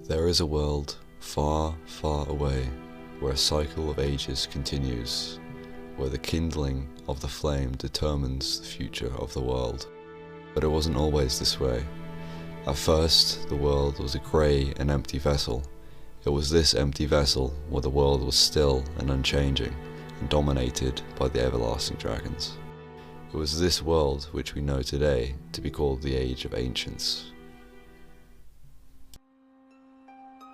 There is a world far, far away, where a cycle of ages continues, where the kindling of the flame determines the future of the world. But it wasn't always this way. At first, the world was a grey and empty vessel. It was this empty vessel where the world was still and unchanging, and dominated by the everlasting dragons. It was this world which we know today to be called the Age of Ancients.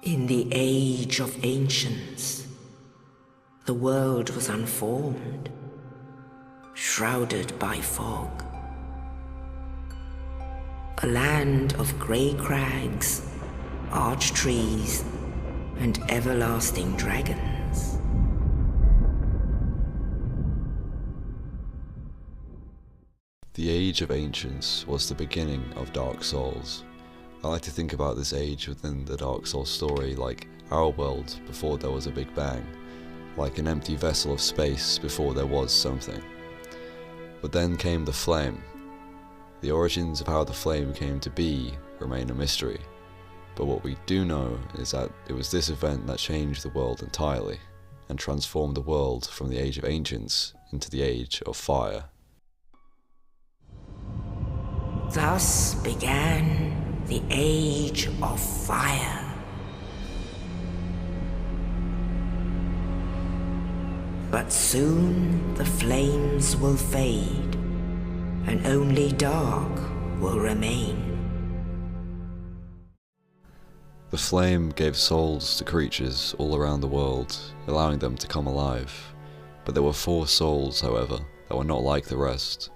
In the Age of Ancients, the world was unformed, shrouded by fog. A land of grey crags, arch trees, and everlasting dragons. The Age of Ancients was the beginning of Dark Souls. I like to think about this age within the Dark Souls story like our world before there was a Big Bang, like an empty vessel of space before there was something. But then came the flame. The origins of how the flame came to be remain a mystery, but what we do know is that it was this event that changed the world entirely, and transformed the world from the Age of Ancients into the Age of Fire. Thus began the Age of Fire. But soon the flames will fade, and only dark will remain. The flame gave souls to creatures all around the world, allowing them to come alive. But there were 4 souls, however, that were not like the rest.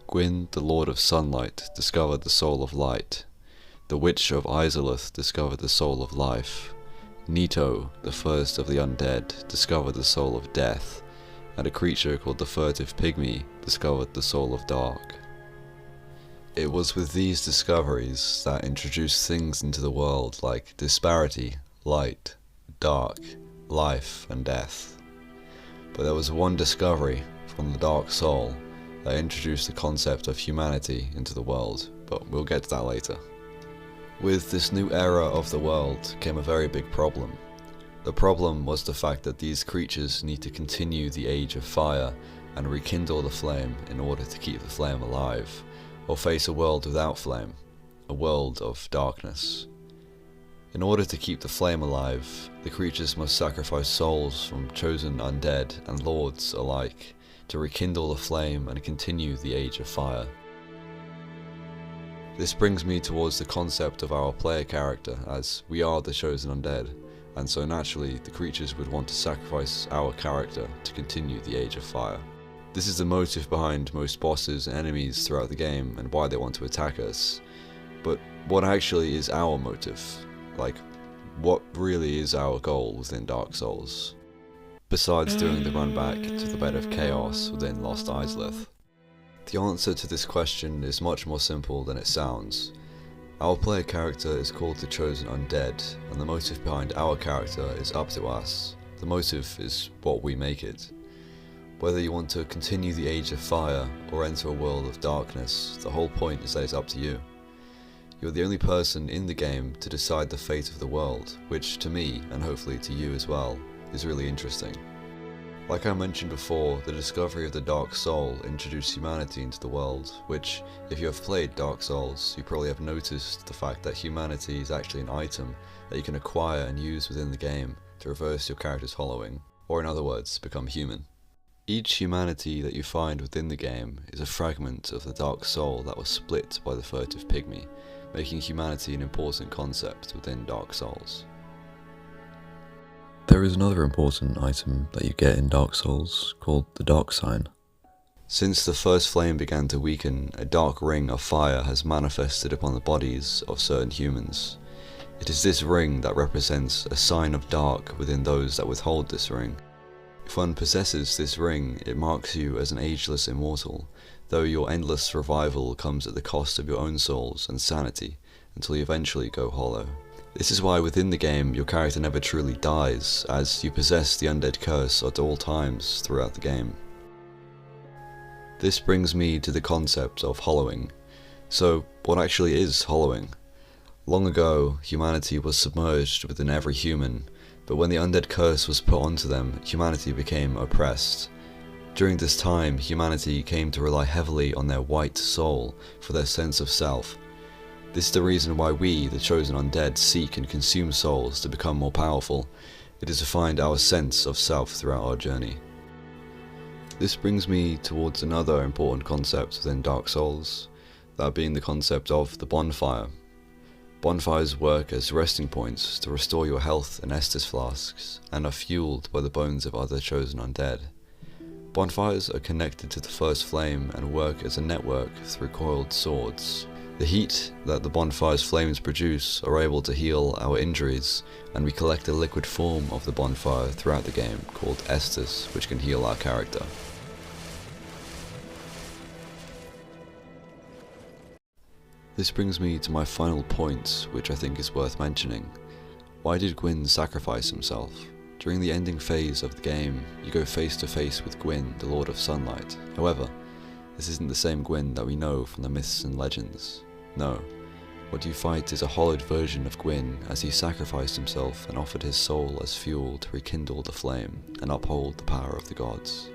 Gwyn, the Lord of Sunlight, discovered the soul of light. The Witch of Izalith discovered the soul of life. Nito, the first of the undead, discovered the soul of death, and a creature called the Furtive Pygmy discovered the soul of dark. It was with these discoveries that introduced things into the world like disparity, light, dark, life, and death. But there was one discovery from the Dark Soul that introduced the concept of humanity into the world, but we'll get to that later. With this new era of the world came a very big problem. The problem was the fact that these creatures need to continue the Age of Fire and rekindle the flame in order to keep the flame alive, or face a world without flame, a world of darkness. In order to keep the flame alive, the creatures must sacrifice souls from chosen undead and lords alike to rekindle the flame and continue the Age of Fire. This brings me towards the concept of our player character, as we are the chosen undead, and so naturally the creatures would want to sacrifice our character to continue the Age of Fire. This is the motive behind most bosses and enemies throughout the game and why they want to attack us. But what actually is our motive? Like, what really is our goal within Dark Souls? Besides doing the run back to the bed of chaos within Lost Izalith. The answer to this question is much more simple than it sounds. Our player character is called the Chosen Undead, and the motive behind our character is up to us. The motive is what we make it. Whether you want to continue the Age of Fire or enter a world of darkness, the whole point is that it's up to you. You're the only person in the game to decide the fate of the world, which to me, and hopefully to you as well, is really interesting. Like I mentioned before, the discovery of the Dark Soul introduced humanity into the world, which, if you have played Dark Souls, you probably have noticed the fact that humanity is actually an item that you can acquire and use within the game to reverse your character's hollowing, or in other words, become human. Each humanity that you find within the game is a fragment of the Dark Soul that was split by the Furtive Pygmy, making humanity an important concept within Dark Souls. There is another important item that you get in Dark Souls called the Dark Sign. Since the first flame began to weaken, a dark ring of fire has manifested upon the bodies of certain humans. It is this ring that represents a sign of dark within those that withhold this ring. If one possesses this ring, it marks you as an ageless immortal, though your endless survival comes at the cost of your own souls and sanity until you eventually go hollow. This is why within the game your character never truly dies, as you possess the undead curse at all times throughout the game. This brings me to the concept of hollowing. So what actually is hollowing? Long ago, humanity was submerged within every human, but when the undead curse was put onto them, humanity became oppressed. During this time, humanity came to rely heavily on their white soul for their sense of self. This is the reason why we, the chosen undead, seek and consume souls to become more powerful. It is to find our sense of self throughout our journey. This brings me towards another important concept within Dark Souls, that being the concept of the Bonfire. Bonfires work as resting points to restore your health and Estus flasks, and are fueled by the bones of other chosen undead. Bonfires are connected to the first flame and work as a network through coiled swords. The heat that the bonfire's flames produce are able to heal our injuries, and we collect a liquid form of the bonfire throughout the game called Estus, which can heal our character. This brings me to my final point, which I think is worth mentioning. Why did Gwyn sacrifice himself? During the ending phase of the game, you go face to face with Gwyn, the Lord of Sunlight. However, this isn't the same Gwyn that we know from the myths and legends. No, what you fight is a hollowed version of Gwyn, as he sacrificed himself and offered his soul as fuel to rekindle the flame and uphold the power of the gods.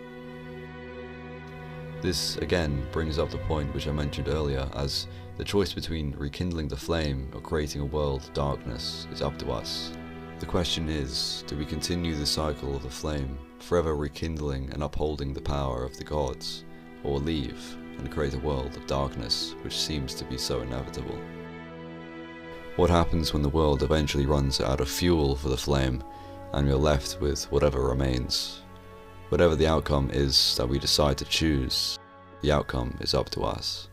This again brings up the point which I mentioned earlier, as the choice between rekindling the flame or creating a world of darkness is up to us. The question is, do we continue the cycle of the flame, forever rekindling and upholding the power of the gods, or leave and create a world of darkness which seems to be so inevitable? What happens when the world eventually runs out of fuel for the flame and we are left with whatever remains? Whatever the outcome is that we decide to choose, the outcome is up to us.